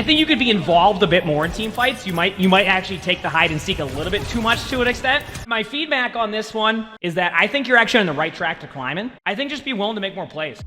I think you could be involved a bit more in team fights. You might actually take the hide and seek a little bit too much to an extent. My feedback on this one is that I think you're actually on the right track to climbing. I think just be willing to make more plays.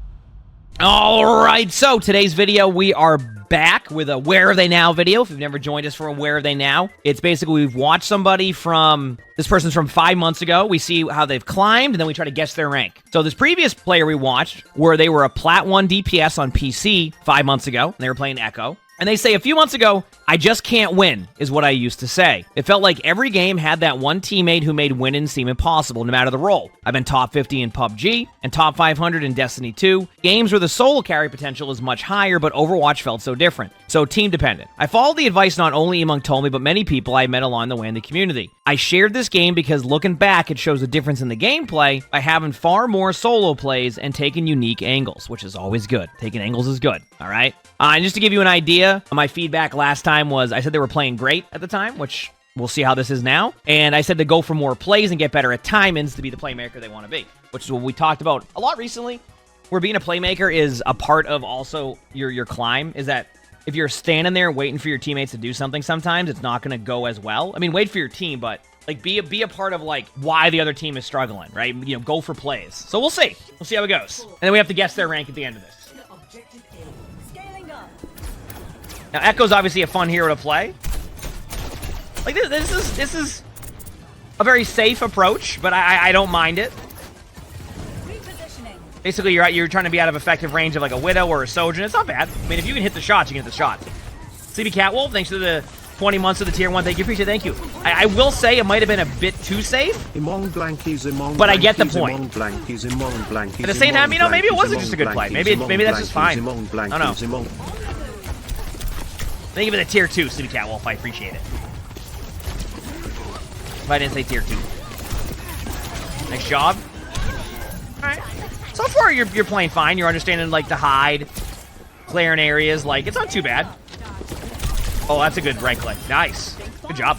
All right, so today's video, we are back with a Where Are They Now video. If you've never joined us for a Where Are They Now, it's basically we've watched somebody from, this person's from 5 months ago. We see how they've climbed, and then we try to guess their rank. So this previous player we watched, where they were a Plat 1 DPS on PC 5 months ago, and they were playing Echo. And they say, a few months ago, I just can't win, is what I used to say. It felt like every game had that one teammate who made winning seem impossible, no matter the role. I've been top 50 in PUBG, and top 500 in Destiny 2. Games where the solo carry potential is much higher, but Overwatch felt so different. So team dependent. I followed the advice not only emongg told me, but many people I met along the way in the community. I shared this game because looking back, it shows a difference in the gameplay by having far more solo plays and taking unique angles, which is always good. Taking angles is good, all right? And just to give you an idea, my feedback last time was I said they were playing great at the time, which we'll see how this is now. And I said to go for more plays and get better at timings to be the playmaker they want to be, which is what we talked about a lot recently, where being a playmaker is a part of also your climb, is that if you're standing there waiting for your teammates to do something sometimes, it's not going to go as well. I mean, wait for your team, but like be a part of like why the other team is struggling, right? You know, go for plays. So we'll see. We'll see how it goes. And then we have to guess their rank at the end of this. Now, Echo's obviously a fun hero to play. Like, this is a very safe approach, but I don't mind it. Basically, you're trying to be out of effective range of, like, a Widow or a Sojourn. It's not bad. I mean, if you can hit the shots, you can hit the shots. CB Catwolf, thanks to the 20 months of the Tier 1. Thank you, appreciate it. Thank you. I will say it might have been a bit too safe, but I get the point. At the same time, you know, maybe it wasn't just a good play. Maybe that's just fine. I don't know. Thank you for the Tier 2, City Catwolf. I appreciate it. If I didn't say Tier 2. Nice job. Alright. So far, you're playing fine. You're understanding, like, the hide, clearing areas. Like, it's not too bad. Oh, that's a good right click. Nice. Good job.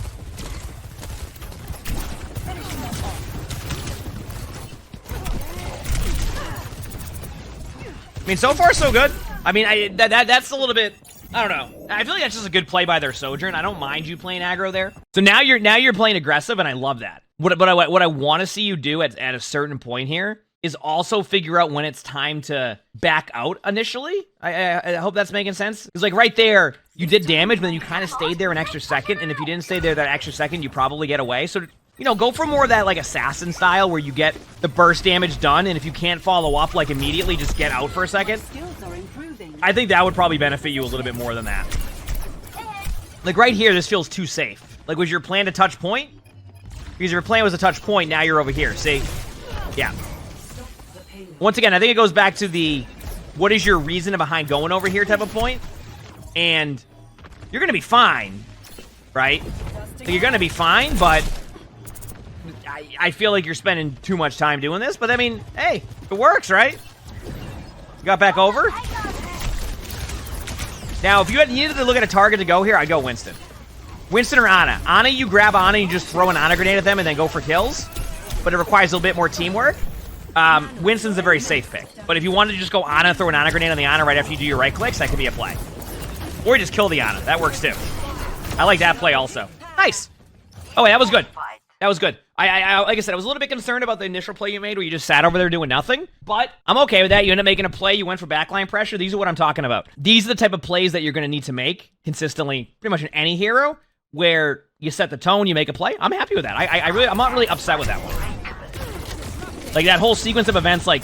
I mean, so far, so good. I mean, that's a little bit... I don't know. I feel like that's just a good play by their Sojourn. I don't mind you playing aggro there. So now you're playing aggressive, and I love that. What I want to see you do at a certain point here is also figure out when it's time to back out initially. I hope that's making sense. It's like right there, you did damage, but then you kind of stayed there an extra second, and if you didn't stay there that extra second, you probably get away. So, you know, go for more of that, like, assassin style where you get the burst damage done, and if you can't follow up, like, immediately, just get out for a second. I think that would probably benefit you a little bit more than that. Like, right here, this feels too safe. Like, was your plan to touch point? Because your plan was to touch point, now you're over here, see? Yeah. Once again, I think it goes back to the what is your reason behind going over here type of point. And you're going to be fine, right? Like, you're going to be fine, but I feel like you're spending too much time doing this. But, I mean, hey, it works, right? You got back over? Now, if you needed to look at a target to go here, I'd go Winston. Winston or Ana. Ana, you grab Ana, you just throw an Ana grenade at them and then go for kills. But it requires a little bit more teamwork. Winston's a very safe pick. But if you wanted to just go Ana, throw an Ana grenade on the Ana right after you do your right clicks, that could be a play. Or you just kill the Ana. That works too. I like that play also. Nice. Oh, wait, that was good. That was good. I like I said, I was a little bit concerned about the initial play you made where you just sat over there doing nothing, but I'm okay with that. You end up making a play, you went for backline pressure. These are what I'm talking about. These are the type of plays that you're going to need to make consistently, pretty much in any hero, where you set the tone, you make a play. I'm happy with that. I'm not really upset with that one. Like, that whole sequence of events, like,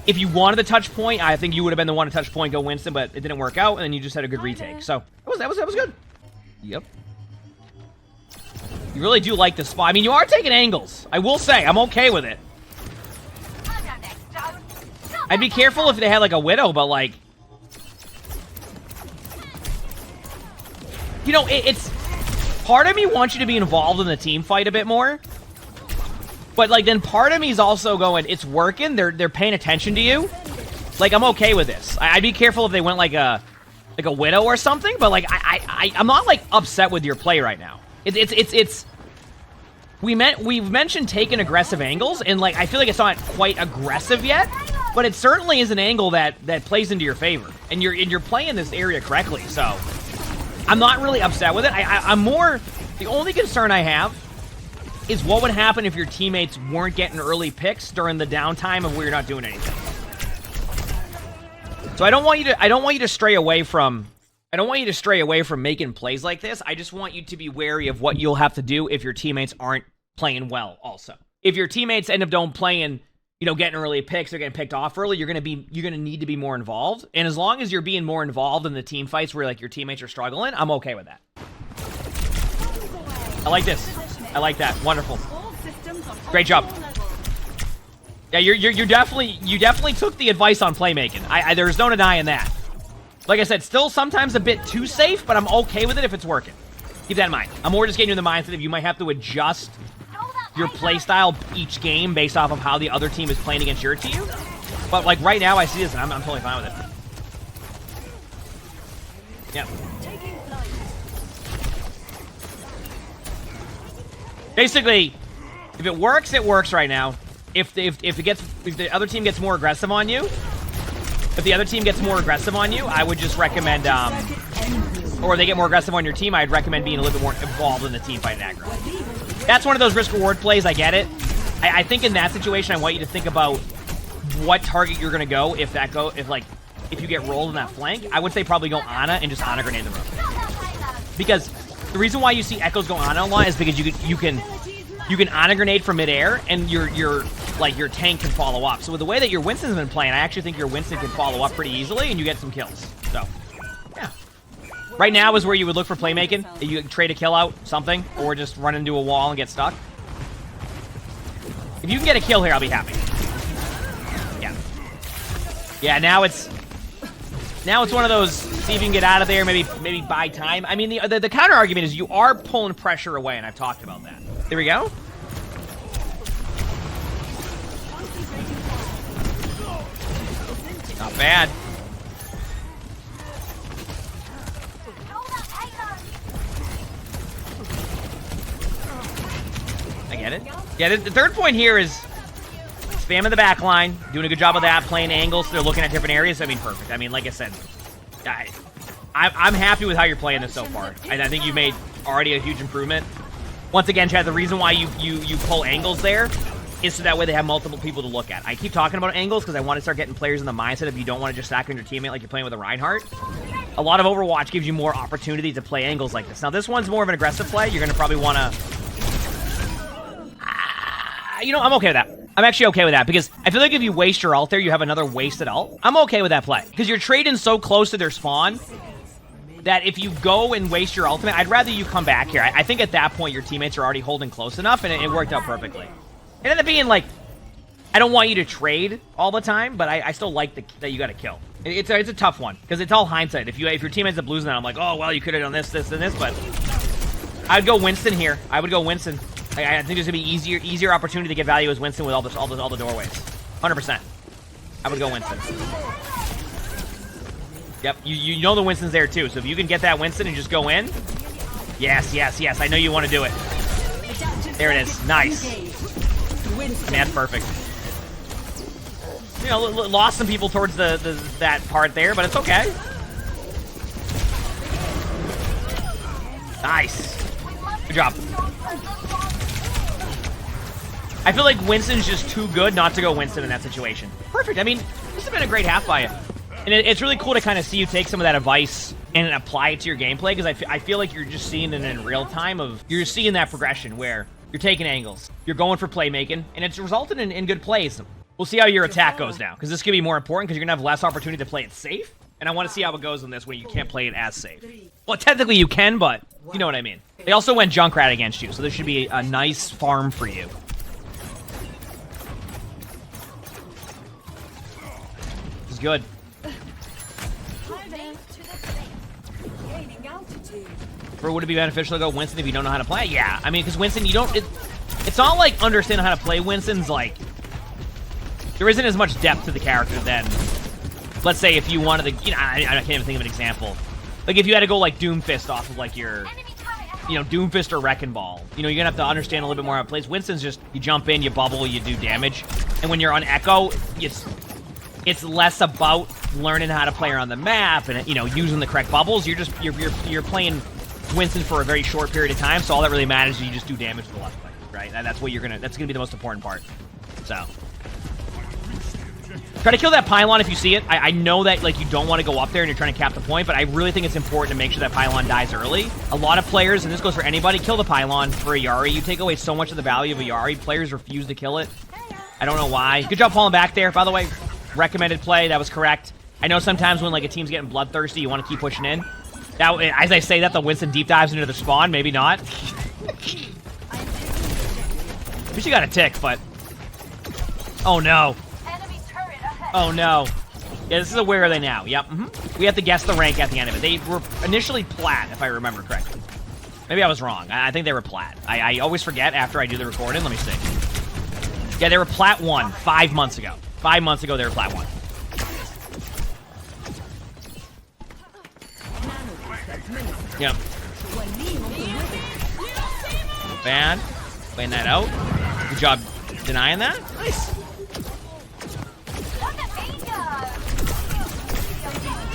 if you wanted the touch point, I think you would have been the one to touch point, go Winston, but it didn't work out, and then you just had a good retake. So, that was good. Yep. You really do like the spot. I mean, you are taking angles. I will say, I'm okay with it. I'd be careful if they had, like, a Widow, but, like... You know, it's... Part of me wants you to be involved in the team fight a bit more. But, like, then part of me is also going, it's working. They're paying attention to you. Like, I'm okay with this. I'd be careful if they went, like a Widow or something. But, like, I'm not, like, upset with your play right now. We've mentioned taking aggressive angles, and like I feel like it's not quite aggressive yet, but it certainly is an angle that plays into your favor, and you're playing this area correctly. So I'm not really upset with it. I'm more... The only concern I have is what would happen if your teammates weren't getting early picks during the downtime of where you're not doing anything. So I don't want you to stray away from... I don't want you to stray away from making plays like this. I just want you to be wary of what you'll have to do if your teammates aren't playing well also. If your teammates end up don't playing, you know, getting early picks or getting picked off early, you're gonna need to be more involved. And as long as you're being more involved in the team fights where like your teammates are struggling, I'm okay with that. I like this. I like that. Wonderful. Great job. Yeah, you definitely took the advice on playmaking. There's no denying that. Like I said, still sometimes a bit too safe, but I'm okay with it if it's working. Keep that in mind. I'm more just getting you in the mindset of you might have to adjust your playstyle each game based off of how the other team is playing against your team. But like right now, I see this and I'm totally fine with it. Yeah. Basically, if it works right now. If the other team gets more aggressive on you, I would just recommend, or they get more aggressive on your team, I'd recommend being a little bit more involved in the team fight and aggro. That's one of those risk-reward plays, I get it. I think in that situation, I want you to think about what target you're going to go if you get rolled in that flank. I would say probably go Ana and just Ana grenade the room. Because the reason why you see Echoes go Ana a lot is because you can Ana grenade from midair and your tank can follow up. So with the way that your Winston's been playing, I actually think your Winston can follow up pretty easily and you get some kills. So, yeah. Right now is where you would look for playmaking. You can trade a kill out, something, or just run into a wall and get stuck. If you can get a kill here, I'll be happy. Yeah. Yeah, now it's one of those, see if you can get out of there, maybe buy time. I mean, the counter argument is you are pulling pressure away, and I've talked about that. There we go. Not bad. I get it. Yeah, the third point here is spamming the back line, doing a good job of that, playing angles, so they're looking at different areas. I mean, perfect. I mean, like I said, I'm happy with how you're playing this so far. I think you've made already a huge improvement. Once again, Chad, the reason why you pull angles there is so that way they have multiple people to look at. I keep talking about angles because I want to start getting players in the mindset of you don't want to just stack on your teammate like you're playing with a Reinhardt. A lot of Overwatch gives you more opportunity to play angles like this. Now, this one's more of an aggressive play. You're going to probably want to... you know, I'm okay with that. I'm actually okay with that because I feel like if you waste your ult there, you have another wasted ult. I'm okay with that play because you're trading so close to their spawn that if you go and waste your ultimate, I'd rather you come back here. I think at that point, your teammates are already holding close enough, and it worked out perfectly. It ended up being like, I don't want you to trade all the time, but I still like that you got to kill. It's a tough one, because it's all hindsight. If your team ends up losing that, I'm like, oh, well, you could have done this, this, and this, but I'd go Winston here. I would go Winston. I think there's going to be easier opportunity to get value as Winston with all the doorways. 100%. I would go Winston. Yep, you know the Winston's there too, so if you can get that Winston and just go in. Yes, yes, yes, I know you want to do it. There it is, nice. Man, that's perfect. You know, lost some people towards that part there, but it's okay. Nice. Good job. I feel like Winston's just too good not to go Winston in that situation. Perfect, I mean, this has been a great half by you. And it's really cool to kind of see you take some of that advice and apply it to your gameplay, because I feel like you're just seeing it in real time. You're seeing that progression where you're taking angles, you're going for playmaking, and it's resulted in good plays. We'll see how your attack goes now, because this could be more important because you're going to have less opportunity to play it safe. And I want to see how it goes on this when you can't play it as safe. Well, technically you can, but you know what I mean. They also went Junkrat against you, so this should be a nice farm for you. This is good. Or would it be beneficial to go Winston if you don't know how to play? Yeah, I mean, because Winston, you don't... It's not like understanding how to play Winston's like... There isn't as much depth to the character than... Let's say if you wanted to... You know, I can't even think of an example. Like, if you had to go, like, Doomfist off of, like, your... You know, Doomfist or Wrecking Ball. You know, you're gonna have to understand a little bit more how it plays. Winston's just... You jump in, you bubble, you do damage. And when you're on Echo, it's less about learning how to play around the map and, you know, using the correct bubbles. You're playing Winston for a very short period of time, so all that really matters is you just do damage to the left click, right? That's gonna be the most important part. So try to kill that pylon if you see it. I know that, like, you don't want to go up there and you're trying to cap the point, but I really think it's important to make sure that pylon dies early. A lot of players, and this goes for anybody, kill the pylon for a Yari. You take away so much of the value of a Yari. Players refuse to kill it. I don't know why. Good job pulling back there, by the way. Recommended play. That was correct. I know sometimes when, like, a team's getting bloodthirsty, you want to keep pushing in. Now, as I say that, the Winston deep dives into the spawn. Maybe not. Wish you got a tick, but... Oh, no. Oh, no. Yeah, this is a where are they now? Yep. We have to guess the rank at the end of it. They were initially plat, if I remember correctly. Maybe I was wrong. I think they were plat. I always forget after I do the recording. Let me see. Yeah, they were plat 1 5 months ago. 5 months ago, they were plat 1. Yep. Not bad. Playing that out. Good job denying that. Nice.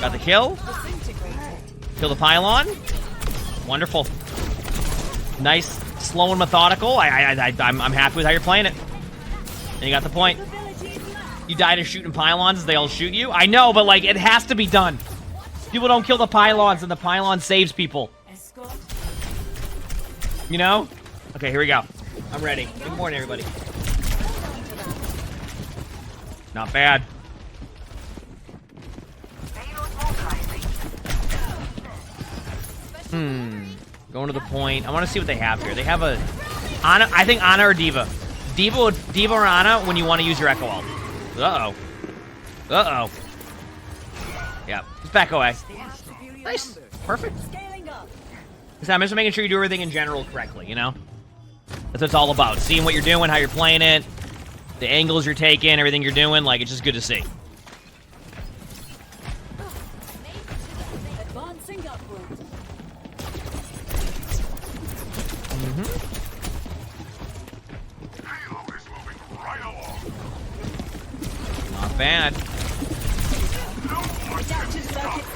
Got the kill. Kill the pylon. Wonderful. Nice, slow and methodical. I'm happy with how you're playing it. And you got the point. You die to shooting pylons, they all shoot you. I know, but, like, it has to be done. People don't kill the pylons, and the pylon saves people. You know? Okay, here we go. I'm ready. Good morning, everybody. Not bad. Going to the point. I want to see what they have here. They have a... Ana, I think Ana or D.Va. D.Va or Ana when you want to use your Echo ult. Uh-oh. Uh-oh. Yeah. Just back away. Nice. Perfect. So I'm just making sure you do everything in general correctly, you know? That's what it's all about. Seeing what you're doing, how you're playing it, the angles you're taking, everything you're doing. Like, it's just good to see. Not bad.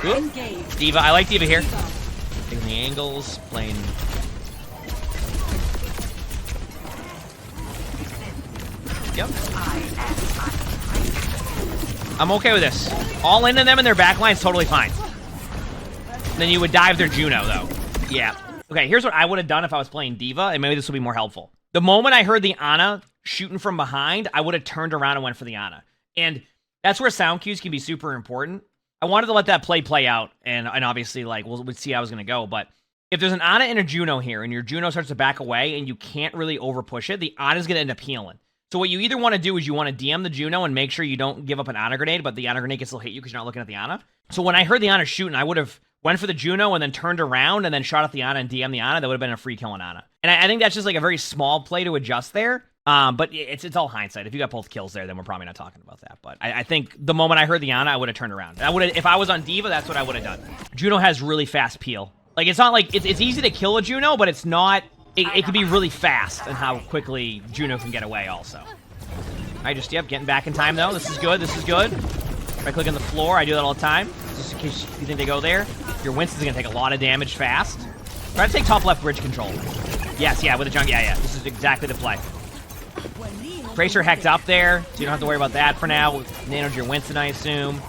Oop. D.Va, I like D.Va here. Taking the angles, playing. Yep. I'm okay with this. All into them and their backline's totally fine. Then you would dive their Juno, though. Yeah. Okay, here's what I would have done if I was playing D.Va, and maybe this will be more helpful. The moment I heard the Ana shooting from behind, I would have turned around and went for the Ana. And that's where sound cues can be super important. I wanted to let that play out, and obviously, like, we'll see how I was going to go, but if there's an Ana and a Juno here, and your Juno starts to back away, and you can't really over-push it, the Ana's going to end up healing. So what you either want to do is you want to DM the Juno and make sure you don't give up an Ana grenade, but the Ana grenade can still hit you because you're not looking at the Ana. So when I heard the Ana shooting, I would have went for the Juno and then turned around and then shot at the Ana and DM the Ana. That would have been a free kill on Ana. And I think that's just like a very small play to adjust there. But it's all hindsight. If you got both kills there, then we're probably not talking about that. But I think the moment I heard the Ana, I would have turned around. If I was on D.Va, that's what I would have done. Juno has really fast peel. Like, it's not like it's easy to kill a Juno, but it's not. It can be really fast and how quickly Juno can get away also. Yep, getting back in time though. This is good. This is good. Right click on the floor. I do that all the time. Just in case you think they go there. Your Winston's gonna take a lot of damage fast. Try to take top left bridge control. Yes, yeah, with a junk. Yeah. This is exactly the play. Tracer hecked up there, so you don't have to worry about that for now. Nanoed your Winston, I assume.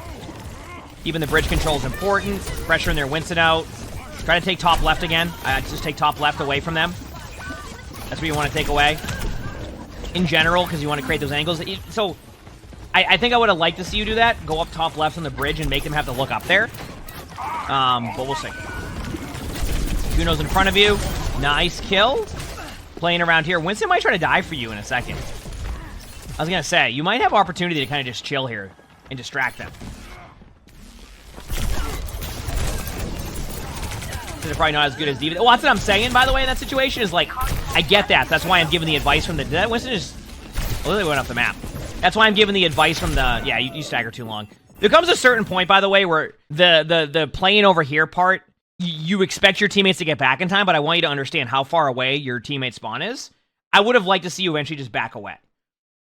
Keeping the bridge control is important. Pressuring their Winston out. Try to take top left again. Just take top left away from them. That's what you want to take away. In general, because you want to create those angles. So, I think I would have liked to see you do that. Go up top left on the bridge and make them have to look up there. But we'll see. Juno's in front of you. Nice kill. Playing around here. Winston might try to die for you in a second. I was going to say, you might have opportunity to kind of just chill here and distract them. They're probably not as good as D.Va. Well, that's what I'm saying, by the way, in that situation, is like, I get that. That's why I'm giving the advice from the... Did that Winston just... literally went off the map. That's why I'm giving the advice from the... Yeah, you stagger too long. There comes a certain point, by the way, where the playing over here part, you expect your teammates to get back in time, but I want you to understand how far away your teammate spawn is. I would have liked to see you eventually just back away.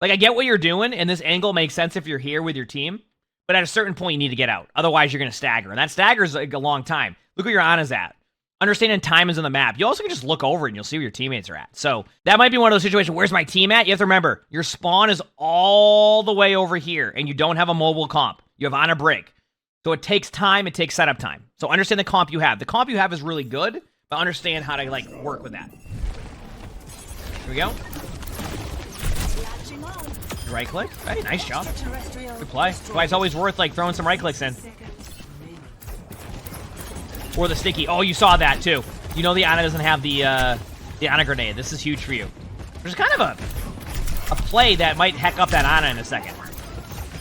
Like, I get what you're doing, and this angle makes sense if you're here with your team. But at a certain point, you need to get out. Otherwise, you're going to stagger. And that staggers like a long time. Look where your Ana's at. Understanding time is on the map. You also can just look over it and you'll see where your teammates are at. So that might be one of those situations. Where's my team at? You have to remember, your spawn is all the way over here, and you don't have a mobile comp. You have Ana break. So it takes time. It takes setup time. So understand the comp you have. The comp you have is really good, but understand how to like work with that. Here we go. Right click. Hey, nice job. Good play. That's why it's always worth like throwing some right clicks in. Or the sticky. Oh, you saw that too. You know the Ana doesn't have the Ana grenade. This is huge for you. There's kind of a play that might heck up that Ana in a second.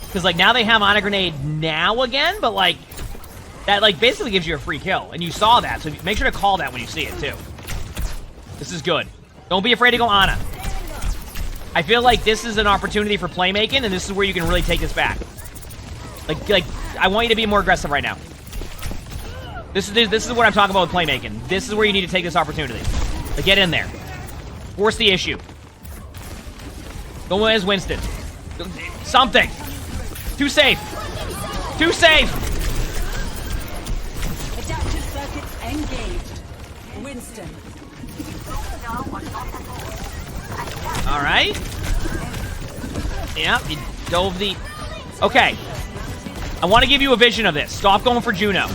Because like now they have Ana grenade now again, but like that like basically gives you a free kill. And you saw that, so make sure to call that when you see it too. This is good. Don't be afraid to go Ana. I feel like this is an opportunity for playmaking, and this is where you can really take this back. Like I want you to be more aggressive right now. This is what I'm talking about with playmaking. This is where you need to take this opportunity. Like, get in there. Force the issue. Go as Winston. Something. Too safe. Too safe. Adaptive circuits engaged. Winston. All right. Yeah, you dove the... Okay. I want to give you a vision of this. Stop going for Juno.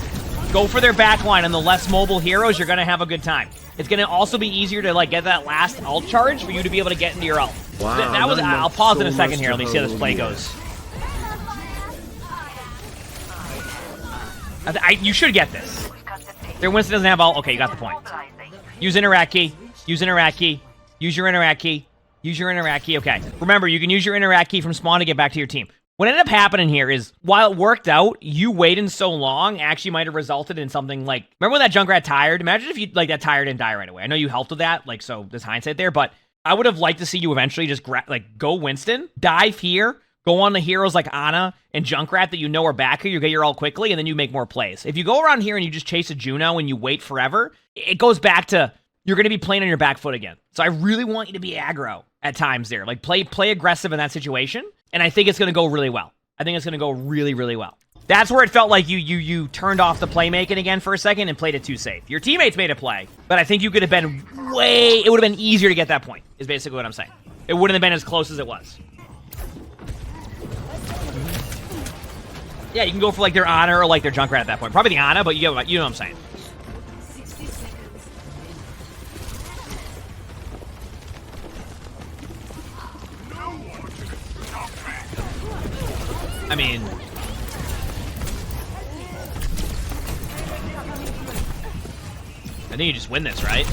Go for their backline and the less mobile heroes. You're going to have a good time. It's going to also be easier to like get that last ult charge for you to be able to get into your ult. Wow, that was. I'll pause so in a second here. Let me see how this holy. play goes. You should get this. Their Winston doesn't have ult. Okay, you got the point. Use interact key. Use interact key. Use your interact key. Use your interact key. Okay. Remember, you can use your interact key from spawn to get back to your team. What ended up happening here is, while it worked out, you waiting so long actually might have resulted in something like... Remember when that Junkrat tired? Imagine if you like that tire didn't die right away. I know you helped with that, like, so there's hindsight there, but I would have liked to see you eventually just go Winston, dive here, go on the heroes like Ana and Junkrat that you know are back here, you get your ult quickly, and then you make more plays. If you go around here and you just chase a Juno and you wait forever, it goes back to you're going to be playing on your back foot again. So I really want you to be aggro at times there. Like, play aggressive in that situation. And I think it's going to go really well. I think it's going to go really, really well. That's where it felt like you turned off the playmaking again for a second and played it too safe. Your teammates made a play, but I think you could have been it would have been easier to get that point, is basically what I'm saying. It wouldn't have been as close as it was. Yeah, you can go for like their Ana or like their Junkrat at that point. Probably the Ana, but you know what I'm saying. 60 seconds. I mean... I think you just win this, right?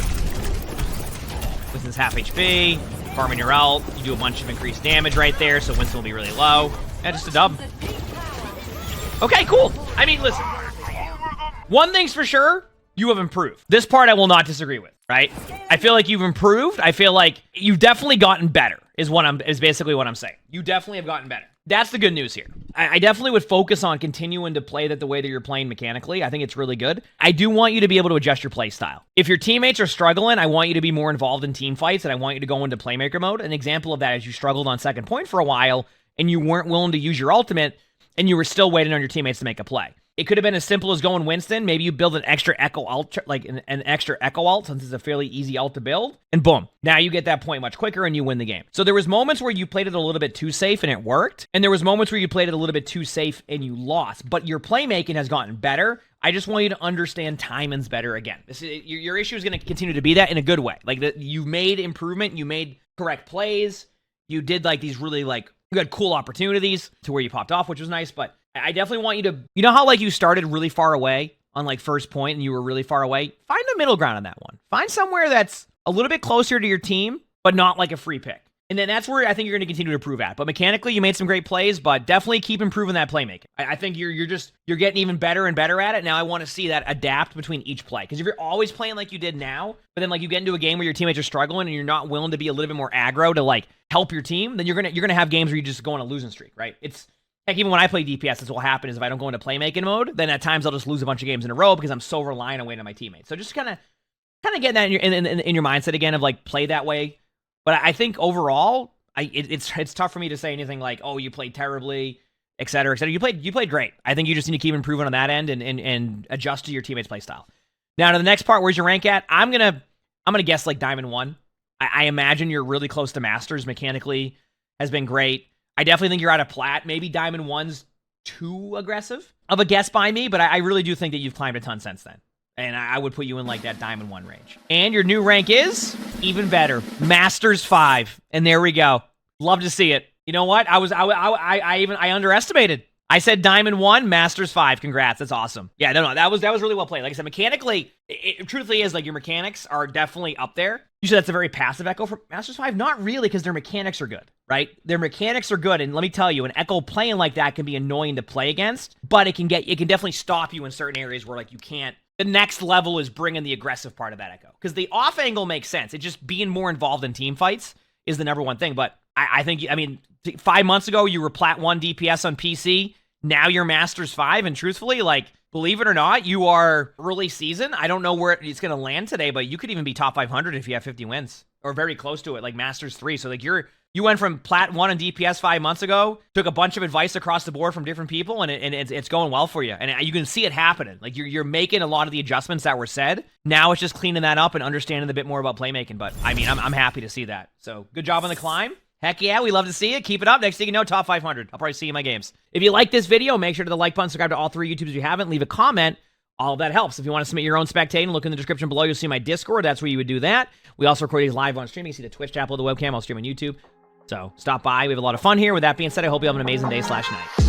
Winston's half HP, farming your ult, you do a bunch of increased damage right there, so Winston will be really low. Yeah, just a dub. Okay, cool. I mean, listen. One thing's for sure, you have improved. This part I will not disagree with, right? I feel like you've improved. I feel like you've definitely gotten better, is basically what I'm saying. You definitely have gotten better. That's the good news here. I definitely would focus on continuing to play that the way that you're playing mechanically. I think it's really good. I do want you to be able to adjust your play style. If your teammates are struggling, I want you to be more involved in team fights, and I want you to go into playmaker mode. An example of that is you struggled on second point for a while, and you weren't willing to use your ultimate, and you were still waiting on your teammates to make a play. It could have been as simple as going Winston. Maybe you build an extra Echo ult, like an extra Echo ult, since it's a fairly easy ult to build. And boom, now you get that point much quicker and you win the game. So there was moments where you played it a little bit too safe and it worked. And there was moments where you played it a little bit too safe and you lost. But your playmaking has gotten better. I just want you to understand timing's better again. Your issue is going to continue to be that in a good way. Like, you made improvement. You made correct plays. You did like these really like, you had cool opportunities to where you popped off, which was nice. But I definitely want you to, you know how like you started really far away on like first point and you were really far away? Find a middle ground on that one. Find somewhere that's a little bit closer to your team, but not like a free pick. And then that's where I think you're going to continue to improve at. But mechanically, you made some great plays, but definitely keep improving that playmaking. I think you're getting even better and better at it. Now I want to see that adapt between each play. Because if you're always playing like you did now, but then like you get into a game where your teammates are struggling and you're not willing to be a little bit more aggro to like help your team, then you're gonna have games where you just go on a losing streak, right? It's like, even when I play DPS, that's what will happen is if I don't go into playmaking mode, then at times I'll just lose a bunch of games in a row because I'm so reliant on waiting on my teammates. So just kind of getting that in your mindset again of like play that way. But I think overall, it's tough for me to say anything like, oh, you played terribly. etc., etc. You played great. I think you just need to keep improving on that end and adjust to your teammates' play style. Now to the next part, where's your rank at? I'm gonna guess like Diamond 1. I imagine you're really close to Masters mechanically. Has been great. I definitely think you're out of Plat. Maybe Diamond 1's too aggressive of a guess by me, but I really do think that you've climbed a ton since then. And I would put you in like that Diamond 1 range. And your new rank is even better. Masters 5. And there we go. Love to see it. You know what? I underestimated. I said Diamond 1, Masters 5. Congrats. That's awesome. Yeah, no, that was really well played. Like I said, mechanically, it truthfully is like your mechanics are definitely up there. You said that's a very passive Echo for Masters 5? Not really, because their mechanics are good, right? Their mechanics are good, and let me tell you, an Echo playing like that can be annoying to play against, but it can definitely stop you in certain areas where like you can't. The next level is bringing the aggressive part of that Echo. Because the off angle makes sense. It just being more involved in team fights is the number one thing. But I think, 5 months ago, you were Plat 1 DPS on PC. Now you're Masters 5. And truthfully, like, believe it or not, you are early season. I don't know where it's going to land today, but you could even be top 500 if you have 50 wins. Or very close to it, like Masters 3. So, like, you went from Plat 1 and DPS 5 months ago, took a bunch of advice across the board from different people, and it's going well for you. And you can see it happening. Like, you're making a lot of the adjustments that were said. Now it's just cleaning that up and understanding a bit more about playmaking. But, I'm happy to see that. So, good job on the climb. Heck yeah, we love to see it. Keep it up. Next thing you know, top 500. I'll probably see you in my games. If you like this video, make sure to the like button, subscribe to all 3 YouTubes if you haven't, leave a comment. All of that helps. If you want to submit your own spectating, look in the description below. You'll see my Discord. That's where you would do that. We also record these live on stream. You can see the Twitch to upload the webcam. I'll stream on YouTube. So stop by. We have a lot of fun here. With that being said, I hope you have an amazing day/night.